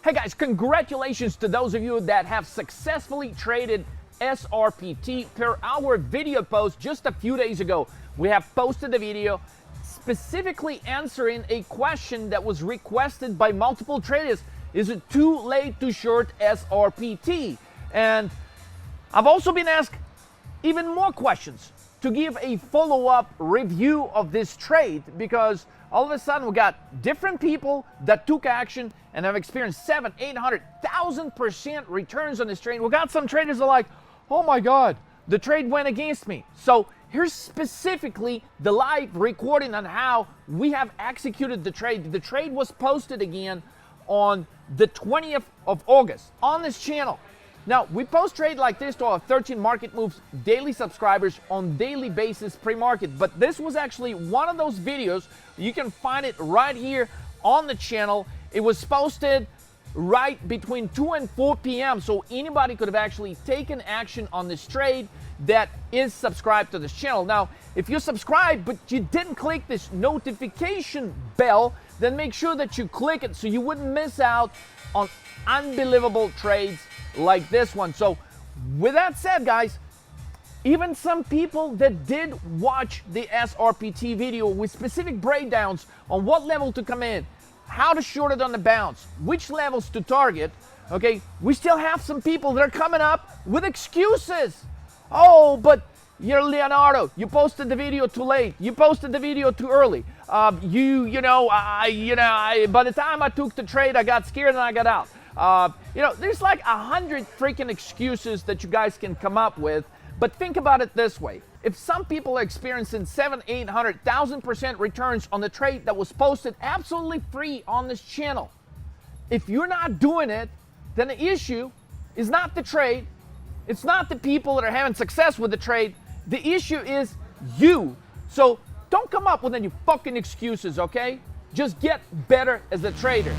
Hey guys, congratulations to those of you that have successfully traded SRPT per our video post just a few days ago. We have posted a video specifically answering a question that was requested by multiple traders. Is it too late to short SRPT? And I've also been asked even more questions to give a follow-up review of this trade, because all of a sudden we got different people that took action and have experienced 700,000-800,000% returns on this trade. We got some traders that are like, oh my God, the trade went against me. So here's specifically the live recording on how we have executed the trade. The trade was posted again on the 20th of August on this channel. Now, we post trade like this to our 13 Market Moves daily subscribers on daily basis pre-market, but this was actually one of those videos. You can find it right here on the channel. It was posted right between 2 and 4 p.m. So anybody could have actually taken action on this trade that is subscribed to this channel. Now, if you're subscribed but you didn't click this notification bell, then make sure that you click it so you wouldn't miss out on unbelievable trades like this one. So with that said, guys, even some people that did watch the SRPT video with specific breakdowns on what level to come in, how to short it on the bounce, which levels to target, okay, we still have some people that are coming up with excuses. Oh, but you're Leonardo, you posted the video too late, you posted the video too early, by the time I took the trade, I got scared and I got out. There's like 100 freaking excuses that you guys can come up with. But think about it this way. If some people are experiencing 700,000-800,000% returns on the trade that was posted absolutely free on this channel, if you're not doing it, then the issue is not the trade. It's not the people that are having success with the trade. The issue is you. So don't come up with any fucking excuses, okay? Just get better as a trader.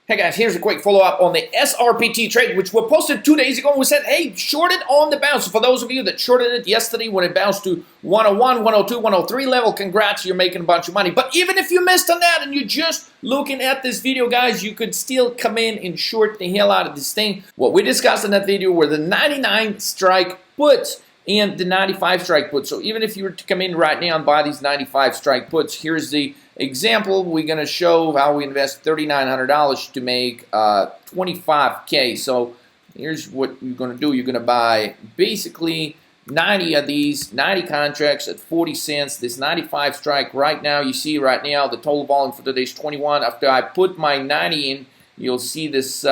Hey guys, here's a quick follow-up on the SRPT trade, which we posted 2 days ago. We said, hey, short it on the bounce. So for those of you that shorted it yesterday when it bounced to 101, 102, 103 level, congrats, you're making a bunch of money. But even if you missed on that and you're just looking at this video, guys, you could still come in and short the hell out of this thing. What we discussed in that video were the 99 strike puts and the 95 strike puts. So even if you were to come in right now and buy these 95 strike puts, here's the example. We're going to show how we invest $3,900 to make $25K. So here's what you're going to do. You're going to buy basically 90 of these, 90 contracts at 40 cents. This 95 strike right now, you see right now the total volume for today is 21. After I put my 90 in, you'll see this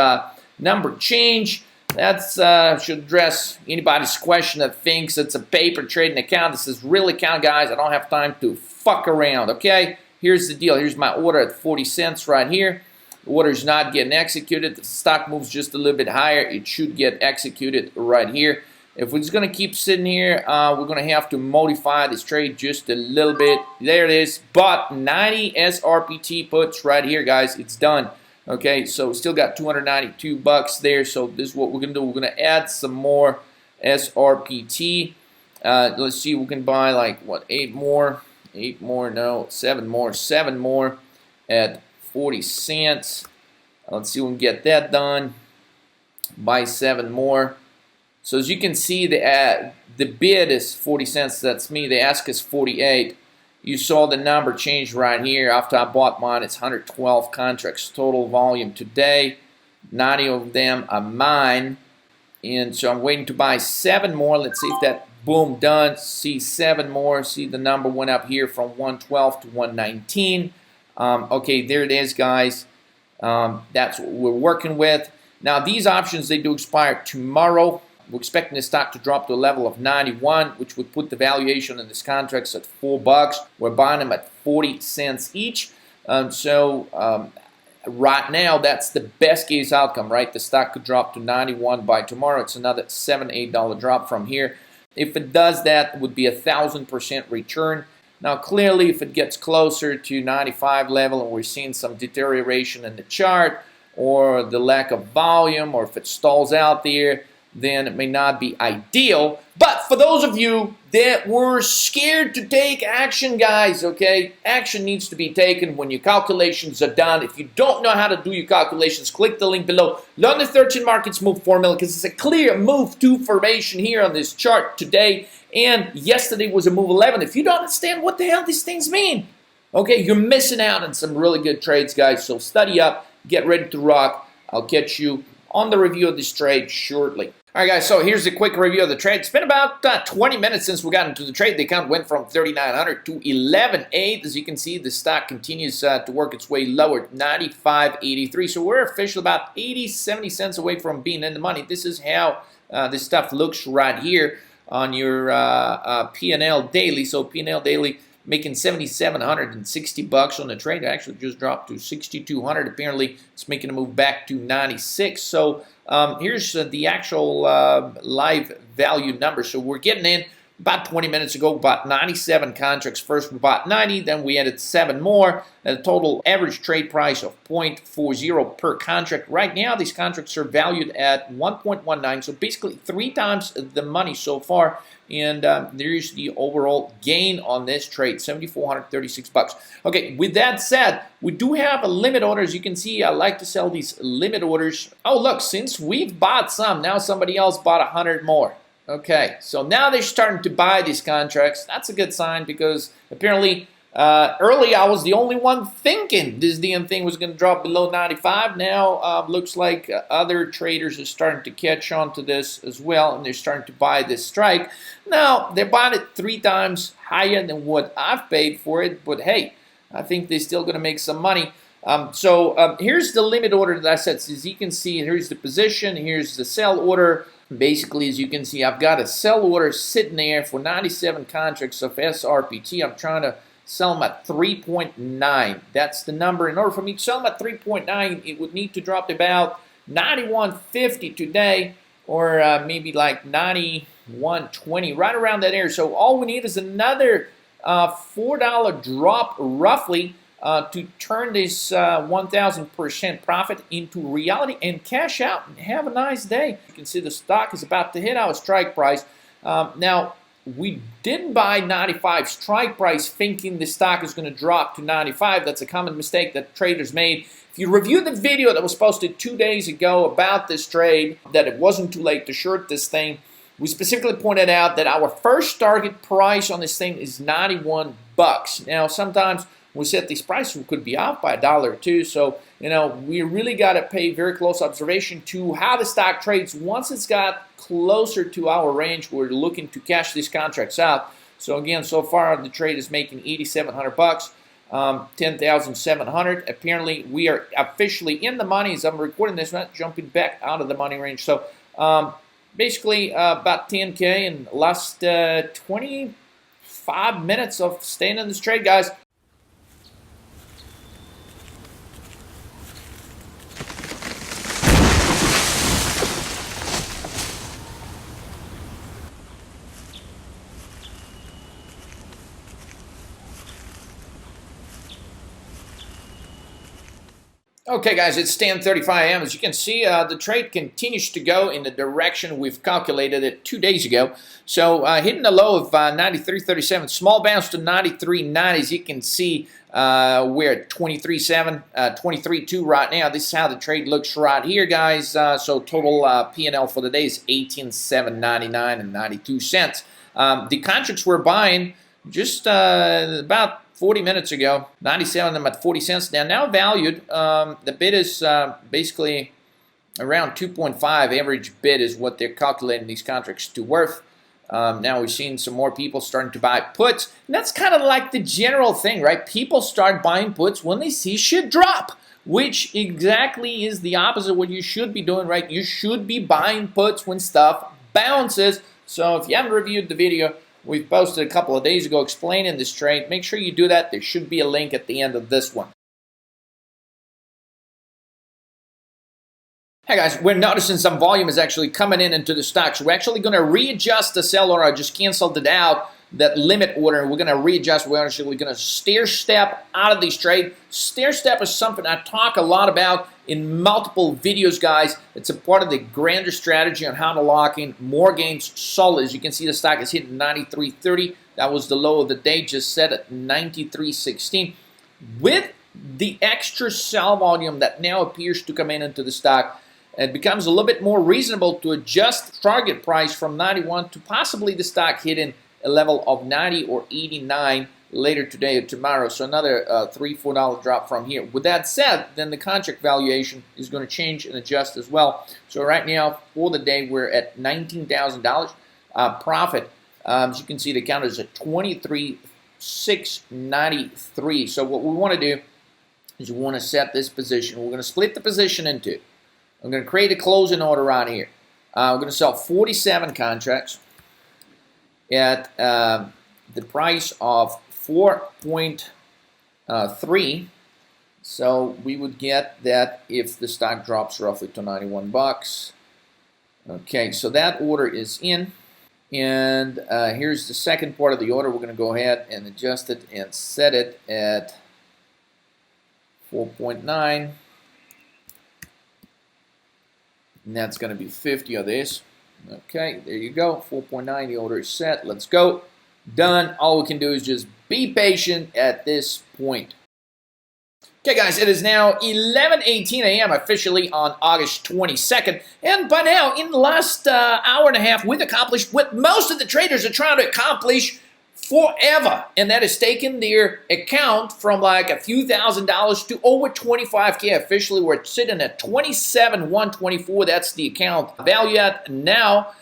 number change. That's should address anybody's question that thinks it's a paper trading account. This is real account, guys. I don't have time to fuck around, okay? Here's the deal. Here's my order at 40 cents right here. The order is not getting executed. The stock moves just a little bit higher. It should get executed right here. If we're just going to keep sitting here, we're going to have to modify this trade just a little bit. There it is. But 90 SRPT puts right here, guys. It's done. Okay, so still got 292 bucks there. So this is what we're going to do. We're going to add some more SRPT. Let's see. We can buy like, what, 8 more? 8 more, no, 7 more, 7 more at 40 cents. Let's see if we can get that done. Buy 7 more. So as you can see, the bid is 40 cents. That's me. The ask is 48. You saw the number change right here. After I bought mine, it's 112 contracts total volume today. 90 of them are mine. And so I'm waiting to buy 7 more. Let's see if that, boom, done. See 7 more. See the number went up here from 112 to 119. Okay, there it is, guys. That's what we're working with. Now, these options, they do expire tomorrow. We're expecting the stock to drop to a level of 91, which would put the valuation in this contracts at $4. We're buying them at 40 cents each. Right now, that's the best case outcome, right? The stock could drop to 91 by tomorrow. It's another $7, $8 drop from here. If it does that, it would be 1,000% return. Now, clearly, if it gets closer to 95 level and we're seeing some deterioration in the chart or the lack of volume, or if it stalls out there, then it may not be ideal. But for those of you that were scared to take action, guys, okay, action needs to be taken when your calculations are done. If you don't know how to do your calculations, click the link below. Learn the 13 markets move formula, because it's a clear move to formation here on this chart today. And yesterday was a move 11. If you don't understand what the hell these things mean, okay, you're missing out on some really good trades, guys. So study up, get ready to rock. I'll catch you on the review of this trade shortly. All right, guys, so here's a quick review of the trade. It's been about 20 minutes since we got into the trade. The account went from 3,900 to 11,800. As you can see, the stock continues to work its way lower, 95.83. So we're officially about 80, 70 cents away from being in the money. This is how this stuff looks right here on your P&L daily. So P&L daily making 7,760 bucks on the trade. It actually just dropped to 6,200. Apparently, it's making a move back to 96. So here's the actual live value number. So we're getting in about 20 minutes ago, bought 97 contracts. First we bought 90, then we added 7 more. A total average trade price of 0.40 per contract. Right now, these contracts are valued at 1.19, so basically 3 times the money so far. And there's the overall gain on this trade, 7,436 bucks. Okay, with that said, we do have a limit order. As you can see, I like to sell these limit orders. Oh, look, since we've bought some, now somebody else bought 100 more. Okay, so now they're starting to buy these contracts. That's a good sign, because apparently early I was the only one thinking this damn thing was going to drop below 95. Now looks like other traders are starting to catch on to this as well, and they're starting to buy this strike. Now, they bought it 3 times higher than what I've paid for it, but hey, I think they're still going to make some money. Here's the limit order that I said. So as you can see, here's the position, here's the sell order. Basically, as you can see, I've got a sell order sitting there for 97 contracts of SRPT. I'm trying to sell them at 3.9. That's the number. In order for me to sell them at 3.9, it would need to drop to about 91.50 today, or maybe like 91.20, right around that area. So all we need is another $4 drop, roughly, to turn this 1,000% profit into reality and cash out and have a nice day. You can see the stock is about to hit our strike price. Now, we didn't buy 95 strike price thinking the stock is going to drop to 95. That's a common mistake that traders made. If you review the video that was posted 2 days ago about this trade, that it wasn't too late to short this thing, we specifically pointed out that our first target price on this thing is 91 bucks. Now, sometimes we set these prices, we could be off by $1 or $2. So, you know, we really got to pay very close observation to how the stock trades. Once it's got closer to our range, we're looking to cash these contracts out. So again, so far the trade is making 8,700 bucks, 10,700. Apparently, we are officially in the money as I'm recording this, not jumping back out of the money range. So basically about 10K in the last 25 minutes of staying in this trade, guys. Okay, guys, it's 10:35 a.m. As you can see, the trade continues to go in the direction we've calculated it 2 days ago. So hitting the low of 93.37, small bounce to 93.90. As you can see, we're at 23.7, 23.2 right now. This is how the trade looks right here, guys. So total P&L for the day is 18,799 and 92 cents. The contracts we're buying just about 40 minutes ago, 97 of them at 40 cents. Now valued, the bid is basically around 2.5. Average bid is what they're calculating these contracts to worth. Now we're seeing some more people starting to buy puts. And that's kind of like the general thing, right? People start buying puts when they see shit drop, which exactly is the opposite of what you should be doing, right? You should be buying puts when stuff bounces. So if you haven't reviewed the video we've posted a couple of days ago explaining this trade, make sure you do that. There should be a link at the end of this one. Hey guys, we're noticing some volume is actually coming in into the stock. So we're actually going to readjust the sell order. I just canceled it out, that limit order, and we're going to readjust. We're actually going to stair step out of these trade. Stair step is something I talk a lot about in multiple videos, guys. It's a part of the grander strategy on how to lock in more gains solid. As you can see, the stock is hitting 93.30. That was the low of the day, just set at 93.16. With the extra sell volume that now appears to come in into the stock, it becomes a little bit more reasonable to adjust target price from 91 to possibly the stock hitting a level of 90 or 89 later today or tomorrow. So another $3-4 drop from here. With that said, then the contract valuation is going to change and adjust as well. So right now for the day we're at $19,000 profit. As you can see, the counter is at 23,693. So what we want to do is we want to set this position. We're going to split the position in two. I'm going to create a closing order right here. I'm going to sell 47 contracts at the price of 4.3. So we would get that if the stock drops roughly to 91 bucks. Okay, so that order is in. And here's the second part of the order. We're going to go ahead and adjust it and set it at 4.9. And that's going to be 50 of this. Okay, there you go. 4.9, the order is set. Let's go. Done. All we can do is just be patient at this point. Okay, guys, it is now 11:18 a.m. officially on August 22nd. And by now, in the last hour and a half, we've accomplished what most of the traders are trying to accomplish forever, and that is taking their account from like a few $1,000s to over 25K. Officially, we're sitting at 27,124. That's the account value at now.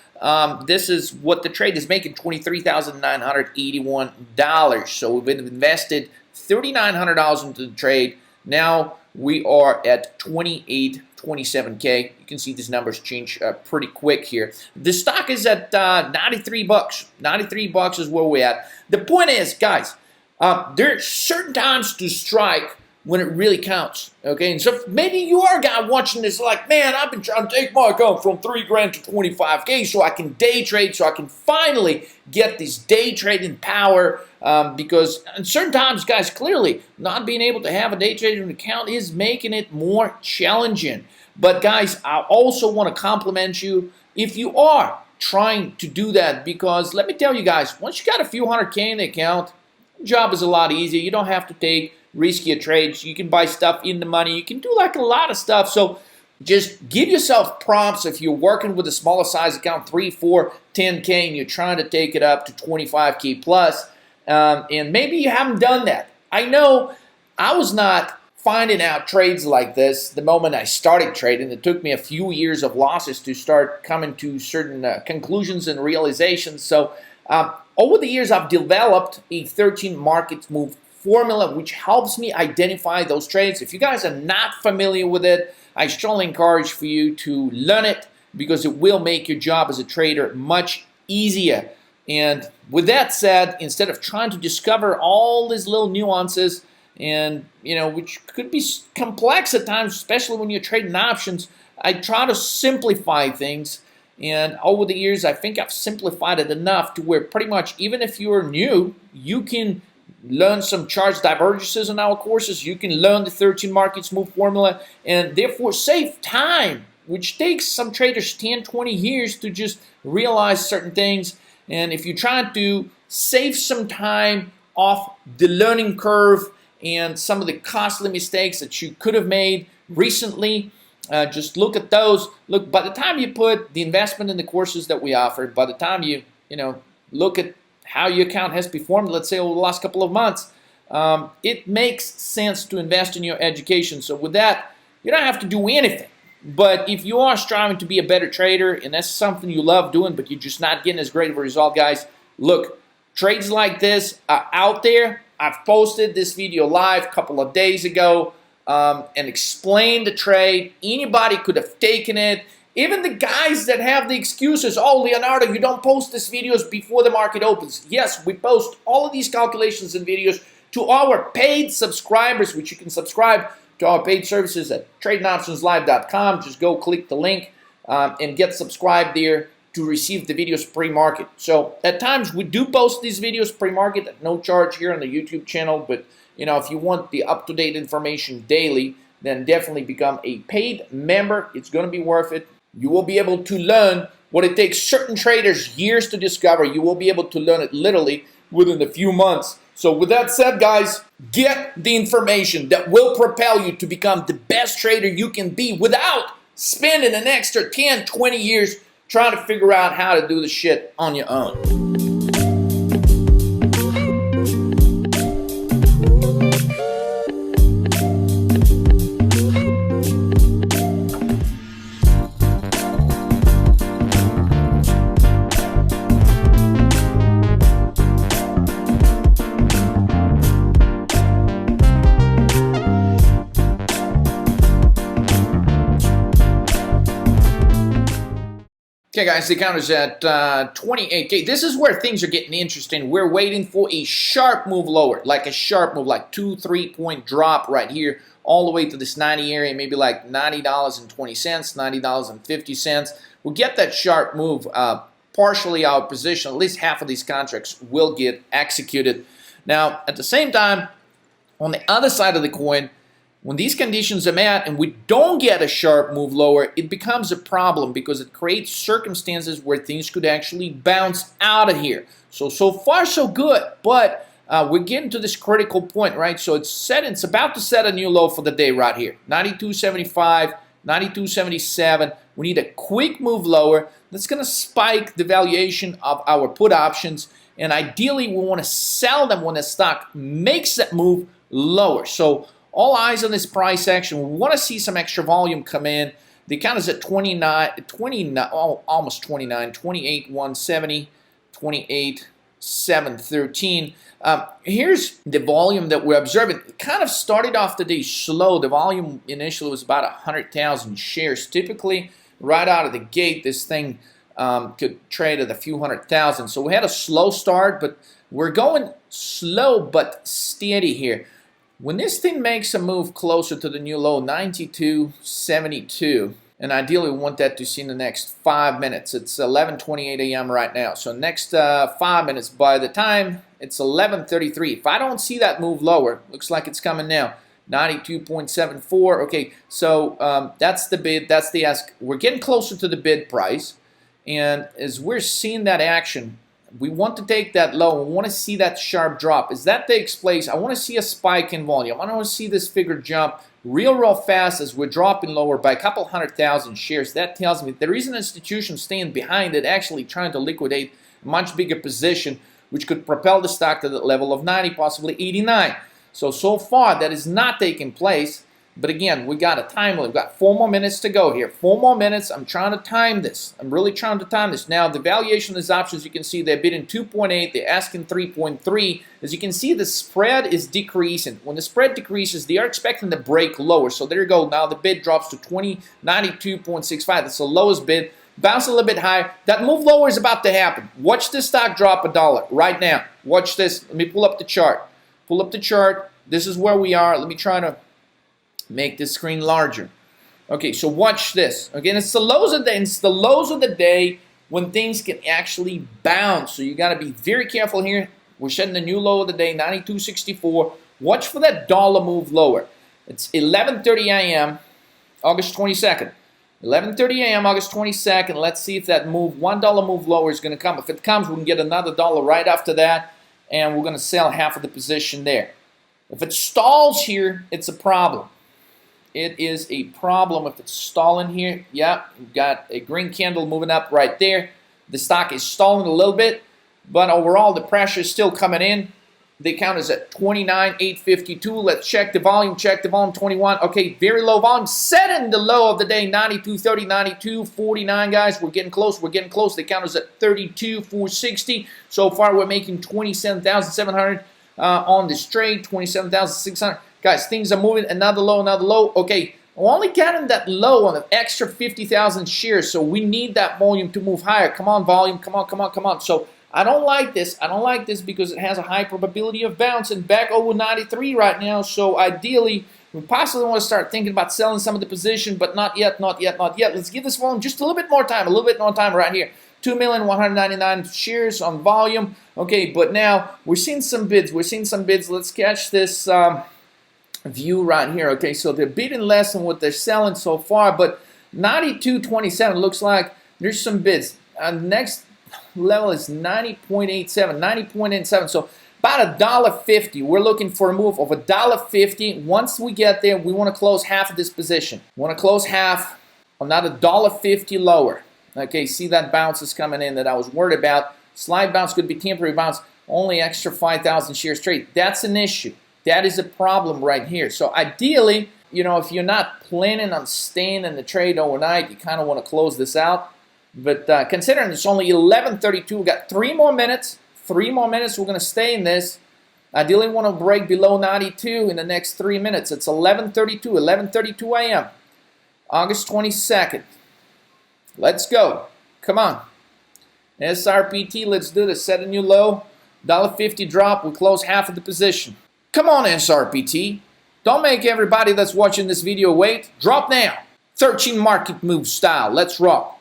This is what the trade is making, $23,981. So we've invested $3,900 into the trade. Now we are at 27K. You can see these numbers change pretty quick here. The stock is at 93 bucks. 93 bucks is where we're at. The point is, guys, there are certain times to strike when it really counts. Okay, and so maybe you are a guy watching this like, man, I've been trying to take my account from 3 grand to 25K so I can day trade, so I can finally get this day trading power. Because at certain times, guys, clearly not being able to have a day trading account is making it more challenging. But guys, I also want to compliment you if you are trying to do that, because let me tell you guys, once you got a few $100K in the account, the job is a lot easier. You don't have to take riskier trades. You can buy stuff in the money. You can do like a lot of stuff. So just give yourself prompts if you're working with a smaller size account, 3, 4, 10K, and you're trying to take it up to 25K plus. And maybe you haven't done that. I know I was not finding out trades like this the moment I started trading. It took me a few years of losses to start coming to certain conclusions and realizations. So over the years, I've developed a 13 markets move formula, which helps me identify those trades. If you guys are not familiar with it, I strongly encourage for you to learn it, because it will make your job as a trader much easier. And with that said, instead of trying to discover all these little nuances, and which could be complex at times, especially when you're trading options, I try to simplify things. And over the years, I think I've simplified it enough to where pretty much even if you're new, you can learn some charts divergences in our courses. You can learn the 13 markets move formula, and therefore save time, which takes some traders 10, 20 years to just realize certain things. And if you're trying to save some time off the learning curve and some of the costly mistakes that you could have made recently, just look at those. Look, by the time you put the investment in the courses that we offer, by the time you look at how your account has performed, let's say over the last couple of months, it makes sense to invest in your education. So with that, you don't have to do anything. But if you are striving to be a better trader, and that's something you love doing, but you're just not getting as great of a result, guys, look, trades like this are out there. I've posted this video live a couple of days ago and explained the trade. Anybody could have taken it. Even the guys that have the excuses, oh, Leonardo, you don't post these videos before the market opens. Yes, we post all of these calculations and videos to our paid subscribers, which you can subscribe to to our paid services at tradingoptionslive.com. Just go click the link and get subscribed there to receive the videos pre-market. So at times we do post these videos pre-market at no charge here on the YouTube channel, but you know, if you want the up-to-date information daily, then definitely become a paid member. It's going to be worth it. You will be able to learn what it takes certain traders years to discover. You will be able to learn it literally within a few months. So with that said, guys, get the information that will propel you to become the best trader you can be without spending an extra 10, 20 years trying to figure out how to do the shit on your own. Okay, guys, the counter's at 28K. This is where things are getting interesting. We're waiting for a sharp move lower, like a sharp move, like 2-3 point drop right here, all the way to this 90 area, maybe like $90.20, $90.50. We'll get that sharp move. Partially our position, at least half of these contracts will get executed. Now, at the same time, on the other side of the coin, when these conditions are met and we don't get a sharp move lower, it becomes a problem because it creates circumstances where things could actually bounce out of here. So far so good, but we're getting to this critical point, right? So it's about to set a new low for the day right here. 92.75, 92.77. We need a quick move lower. That's going to spike the valuation of our put options, and ideally we want to sell them when the stock makes that move lower. So all eyes on this price action. We want to see some extra volume come in. The count is at 29, almost 29, 28,170, 28,713. Here's the volume that we're observing. It kind of started off the day slow. The volume initially was about 100,000 shares. Typically, right out of the gate, this thing could trade at a few 100,000. So we had a slow start, but we're going slow but steady here. When this thing makes a move closer to the new low, 92.72, and ideally we want that to see in the next 5 minutes. It's 11:28 a.m. right now. So next 5 minutes, by the time it's 11:33, if I don't see that move lower, looks like it's coming now, 92.74. Okay, so that's the bid, that's the ask. We're getting closer to the bid price, and as we're seeing that action, we want to take that low. We want to see that sharp drop. As that takes place, I want to see a spike in volume. I want to see this figure jump real fast as we're dropping lower by a couple 100,000 shares. That tells me there is an institution staying behind it, actually trying to liquidate a much bigger position, which could propel the stock to the level of 90, possibly 89. So far, that is not taking place. But again, we got a time limit. We've got 4 more minutes to go here. 4 more minutes. I'm trying to time this. I'm really trying to time this. Now, the valuation of these options, you can see they're bidding 2.8. They're asking 3.3. As you can see, the spread is decreasing. When the spread decreases, they are expecting to break lower. So there you go. Now the bid drops to 92.65. That's the lowest bid. Bounce a little bit higher. That move lower is about to happen. Watch this stock drop $1 right now. Watch this. Let me pull up the chart. Pull up the chart. This is where we are. Let me try to make this screen larger. Okay, so watch this. Again, it's the lows of the day. It's the lows of the day when things can actually bounce. So you got to be very careful here. We're setting the new low of the day, 92.64. Watch for that dollar move lower. It's 11:30 a.m. August 22nd. 11:30 a.m. August 22nd. Let's see if that move, $1 move lower, is going to come. If it comes, we can get another dollar right after that, and we're going to sell half of the position there. If it stalls here, it's a problem. It is a problem if it's stalling here. Yeah, we've got a green candle moving up right there. The stock is stalling a little bit, but overall the pressure is still coming in. The count is at 29,852. Let's check the volume. Check the volume, 21. Okay, very low volume. Setting the low of the day, 92.30, 92.49, guys. We're getting close. We're getting close. The count is at 32,460. So far, we're making 27,700 on this trade, 27,600. Guys, things are moving. Another low, another low. Okay, we're only getting that low on an extra 50,000 shares, so we need that volume to move higher. Come on, volume. Come on, come on, come on. So I don't like this. I don't like this because it has a high probability of bouncing back over 93 right now. So ideally, We possibly want to start thinking about selling some of the position, but not yet, not yet, not yet. Let's give this volume just a little bit more time, right here. 2,199 shares on volume. Okay, but now we're seeing some bids. Let's catch this view right here. Okay, so they're bidding less than what they're selling so far, but 92.27 looks like there's some bids. Next level is 90.87. So about $1.50. We're looking for a move of $1.50. Once we get there, we want to close half of this position. We want to close half on that $1.50 lower. Okay, see that bounce is coming in that I was worried about. Slight bounce could be temporary bounce. Only extra 5,000 shares trade. That's an issue. That is a problem right here. So ideally, you know, if you're not planning on staying in the trade overnight, you kind of want to close this out. But considering it's only 11:32, we got 3 more minutes. 3 more minutes, we're going to stay in this. Ideally, we want to break below 92 in the next 3 minutes. It's 11:32 a.m. August 22nd. Let's go. Come on. SRPT, let's do this. Set a new low. $1.50 drop. We close half of the position. Come on, SRPT. Don't make everybody that's watching this video wait. Drop now. 13 market move style. Let's rock.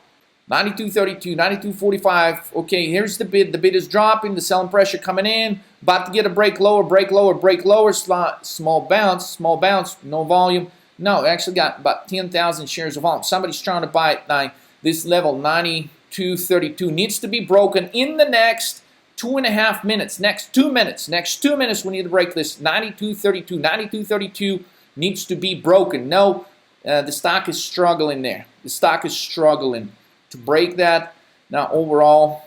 92.32, 92.45. Okay, here's the bid. The bid is dropping. The selling pressure coming in. About to get a break lower, break lower, break lower. Small bounce, no volume. No, actually got about 10,000 shares of volume. Somebody's trying to buy it now. This level, 92.32, needs to be broken in the next 2.5 minutes. Next 2 minutes, we need to break this. 92.32, 92.32 needs to be broken. No, the stock is struggling there. The stock is struggling to break that. Now overall,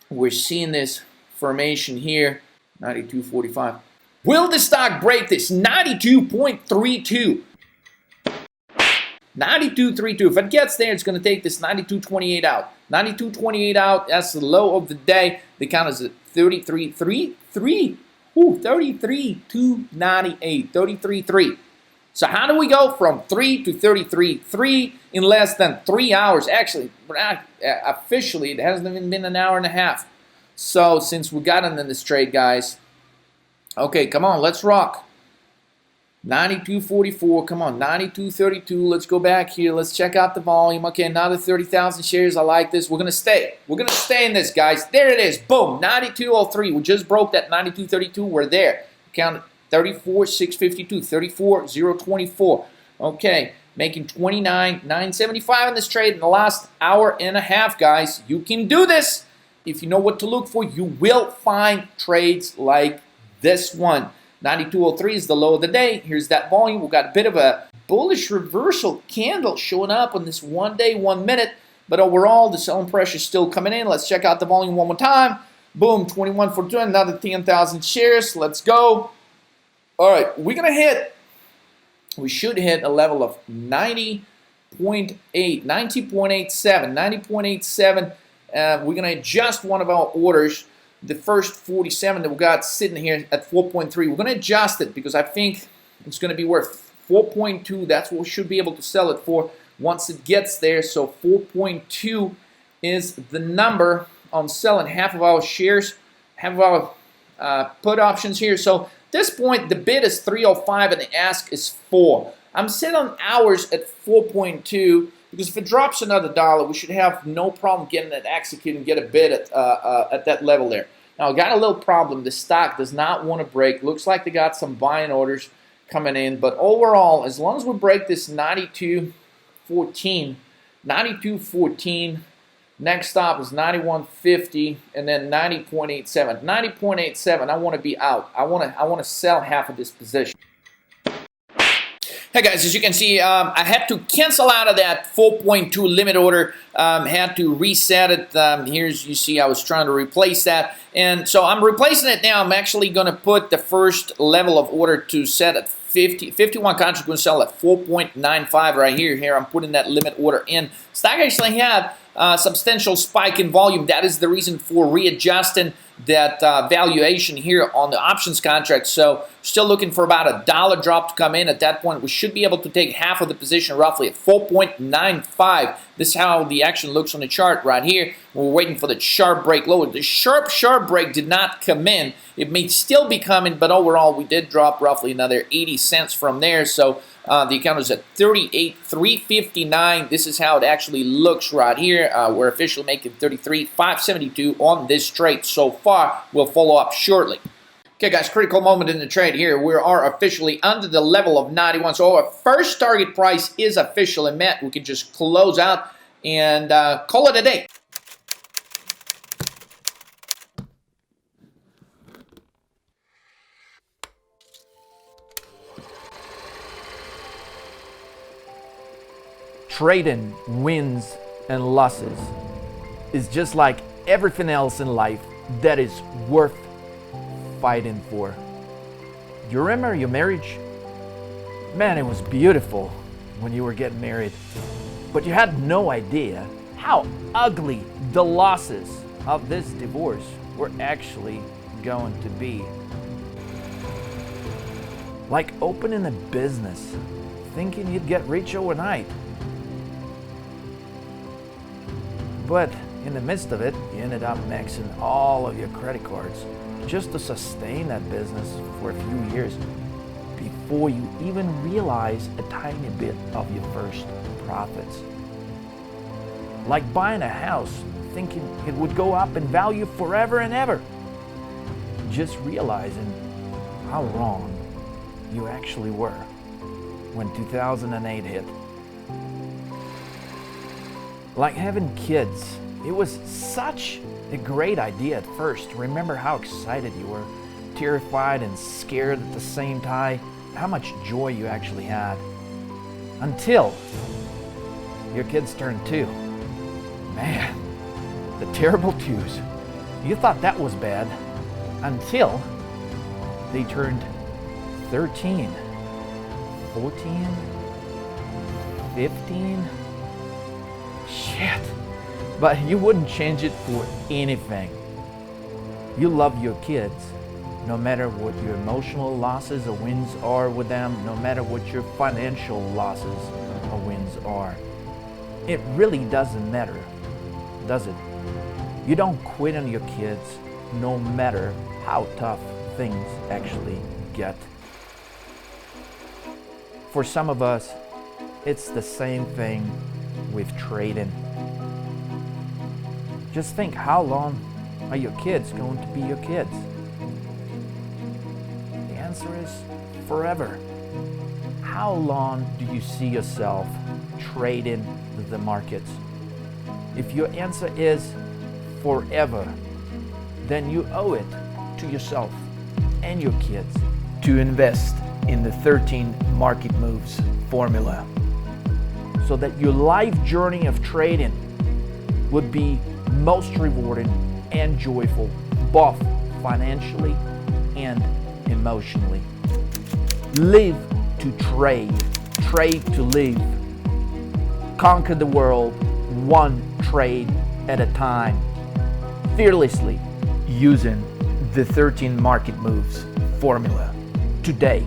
we're seeing this formation here, 92.45. Will the stock break this? 92.32. 92.32. If it gets there, it's going to take this 92.28 out. 92.28 out. That's the low of the day. The count is at 33.3. Ooh, 33.298. 33.3. So how do we go from 3 to 33.3 in less than 3 hours? Actually, officially, it hasn't even been an hour and a half. So since we got into this trade, guys, okay, come on, let's rock. 92.44, come on, 92.32. Let's go back here. Let's check out the volume. Okay, another 30,000 shares. I like this. We're going to stay. We're going to stay in this, guys. There it is. Boom, 92.03. We just broke that 92.32. We're there. Count 34,652, 34,024. Okay, making 29,975 in this trade in the last hour and a half, guys. You can do this. If you know what to look for, you will find trades like this one. 92.03 is the low of the day. Here's that volume. We've got a bit of a bullish reversal candle showing up on this 1 day, 1 minute. But overall, the selling pressure is still coming in. Let's check out the volume one more time. Boom, 21.42, another 10,000 shares. Let's go. All right, we should hit a level of 90.87. 90.87. We're going to adjust one of our orders. The first 47 that we got sitting here at 4.3. We're going to adjust it because I think it's going to be worth 4.2. That's what we should be able to sell it for once it gets there. So 4.2 is the number on selling half of our shares, half of our put options here. So at this point, the bid is 305 and the ask is 4. I'm set on hours at 4.2 because if it drops another $1, we should have no problem getting it executed and get a bid at that level there. Now, I got a little problem. The stock does not want to break. Looks like they got some buying orders coming in. But overall, as long as we break this 92.14, next stop is 91.50 and then 90.87. 90.87, I want to be out. I want to sell half of this position. Hey guys, as you can see, I had to cancel out of that 4.2 limit order. Had to reset it. Here's, you see, I was trying to replace that. And so I'm replacing it now. I'm actually going to put the first level of order to set at 50. 51 contracts going to sell at 4.95 right here. Here, I'm putting that limit order in. Stock actually had a substantial spike in volume. That is the reason for readjusting that valuation here on the options contract. So still looking for about a dollar drop to come in. At that point, we should be able to take half of the position roughly at 4.95. This is how the action looks on the chart right here. We're waiting for the sharp break lower. The sharp break did not come in. It may still be coming, but overall we did drop roughly another 80 cents from there. So the account is at 38,359. This is how it actually looks right here. We're officially making 33,572 on this trade so far. We'll follow up shortly. Okay, guys, critical moment in the trade here. We are officially under the level of 91. So our first target price is officially met. We can just close out and call it a day. Trading wins and losses is just like everything else in life that is worth fighting for. You remember your marriage? Man, it was beautiful when you were getting married, but you had no idea how ugly the losses of this divorce were actually going to be. Like opening a business, thinking you'd get rich overnight. But in the midst of it, you ended up maxing all of your credit cards just to sustain that business for a few years before you even realize a tiny bit of your first profits. Like buying a house, thinking it would go up in value forever and ever, just realizing how wrong you actually were when 2008 hit. Like having kids, it was such a great idea at first. Remember how excited you were, terrified and scared at the same time, how much joy you actually had. Until your kids turned 2. Man, the terrible 2s. You thought that was bad until they turned 13, 14, 15. Shit. But you wouldn't change it for anything. You love your kids, no matter what your emotional losses or wins are with them, no matter what your financial losses or wins are. It really doesn't matter, does it? You don't quit on your kids, no matter how tough things actually get. For some of us, it's the same thing with trading. Just think, how long are your kids going to be your kids? The answer is forever. How long do you see yourself trading the markets? If your answer is forever, then you owe it to yourself and your kids to invest in the 13 market moves formula, so that your life journey of trading would be most rewarding and joyful, both financially and emotionally. Live to trade, trade to live. Conquer the world one trade at a time, fearlessly using the 13 market moves formula today.